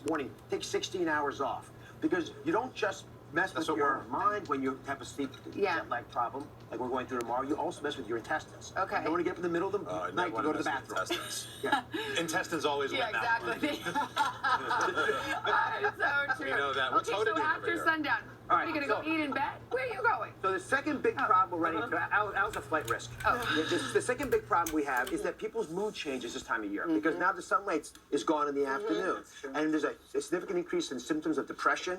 morning, take 16 hours off because you don't just mess with your mind when you have a sleep jet lag problem, like we're going through tomorrow. You also mess with your intestines. Okay. You don't want to get up in the middle of the night to go to the bathroom. Intestines. Yeah. Intestines always win that one. Exactly. That is so true. We know that. What's Okay, Hoda so doing over after here? sundown, All are right, you going to go eat in bed? Where are you going? So the second big problem we're running into, Al's a flight risk. The second big problem we have is that people's mood changes this time of year because now the sunlight is gone in the afternoon. And there's a significant increase in symptoms of depression.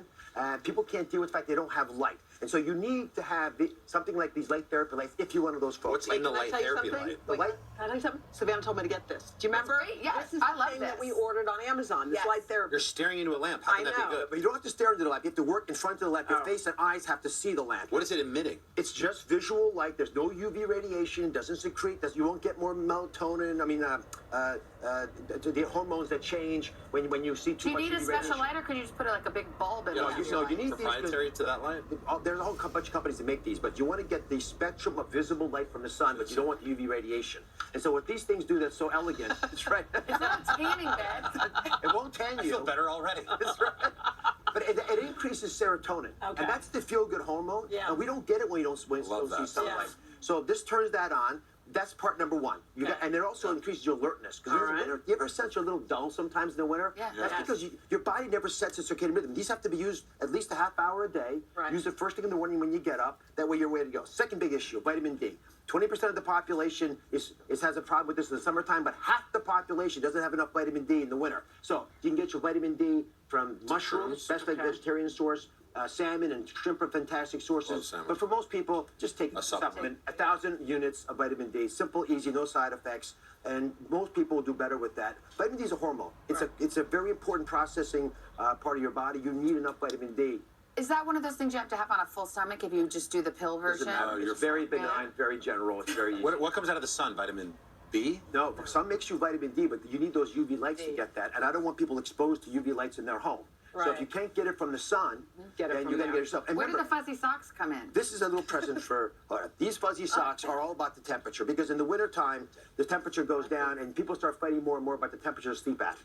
People can't deal with the fact they don't have light. And so you need to have something like these light therapy lights if you're one of those folks. What's in the light therapy light? The light? Can I tell you something? Savannah told me to get this. Do you remember? Yes, This is I the love thing this. that we ordered on Amazon, this light therapy. You're staring into a lamp. How can that be good? But you don't have to stare into the lamp. You have to work in front of the lamp. Your face and eyes have to see the lamp. What is it emitting? It's just visual light. There's no UV radiation. It doesn't secrete. You won't get more melatonin. I mean, the hormones that change when you see too much UV Do you need a special radiation. light, or could you just put like a big bulb in Yeah, it? you need proprietary to that light? There's a whole bunch of companies that make these, but you want to get the spectrum of visible light from the sun, but you don't want the UV radiation. And so what these things do that's so elegant, that's right. It's not a tanning bed. It won't tan you. I feel better already. That's right. But it increases serotonin, and that's the feel-good hormone. Yeah. And we don't get it when you don't see sunlight. Yeah. So this turns that on. That's part number one. And it also increases your alertness. Because you ever sense you're a little dull sometimes in the winter? Yeah. That's because your body never sets a circadian rhythm. These have to be used at least a half hour a day. Right. Use it first thing in the morning when you get up. That way you're ready to go. Second big issue, vitamin D. 20% of the population has a problem with this in the summertime, but half the population doesn't have enough vitamin D in the winter. So you can get your vitamin D from mushrooms, best vegetarian source. Salmon and shrimp are fantastic sources. But for most people, just take a supplement. 1,000 units of vitamin D. Simple, easy, no side effects. And most people will do better with that. Vitamin D is a hormone. It's a very important processing part of your body. You need enough vitamin D. Is that one of those things you have to have on a full stomach if you just do the pill version? It's very benign, very general. It's very easy. What comes out of the sun? Vitamin B? No, some makes you vitamin D, but you need those UV lights to get that. And I don't want people exposed to UV lights in their home. So if you can't get it from the sun, then you're going to get it yourself. And Where do the fuzzy socks come in? This is a little present for these fuzzy socks are all about the temperature because in the wintertime, the temperature goes down and people start fighting more and more about the temperature to sleep at.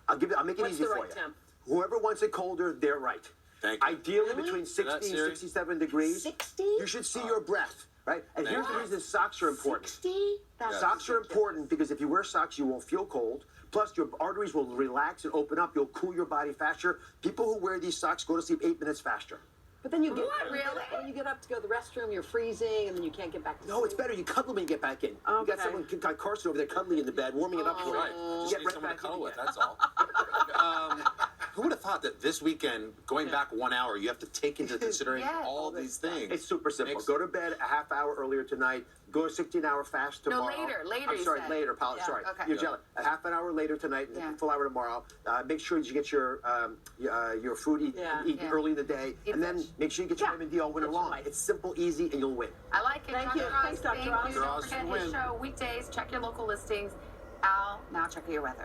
I'll make it easy for you. Temp? Whoever wants it colder, they're right. Thank you. Ideally between 60 and 67 degrees. 60? You should see your breath, right? And here's the reason socks are important. 60? Socks are important because if you wear socks, you won't feel cold. Plus, your arteries will relax and open up. You'll cool your body faster. People who wear these socks go to sleep 8 minutes faster. But then you get Really? when you get up to go to the restroom, you're freezing, and then you can't get back to sleep. No, it's better. You cuddle when you get back in. You got someone, got Carson over there cuddling in the bed, warming it up for you. Right. Just Get need right someone to back cuddle in with, again. that's all. Who would have thought that this weekend, going back 1 hour, you have to take into consideration all these things? It's super simple. Go to bed a half hour earlier tonight. Go a 16-hour fast tomorrow. Later, I'm sorry, you said. later, pal. Sorry. Okay. You're jealous. A half an hour later tonight, a full hour tomorrow. Make sure you get your food eaten early in the day. And then make sure you get your vitamin D all winter long. It's simple, easy, and you'll win. I like it. Thank you. Dr. Oz, Thanks, Dr. thank Oz. you. Don't forget his show weekdays. Check your local listings. Al, now check your weather.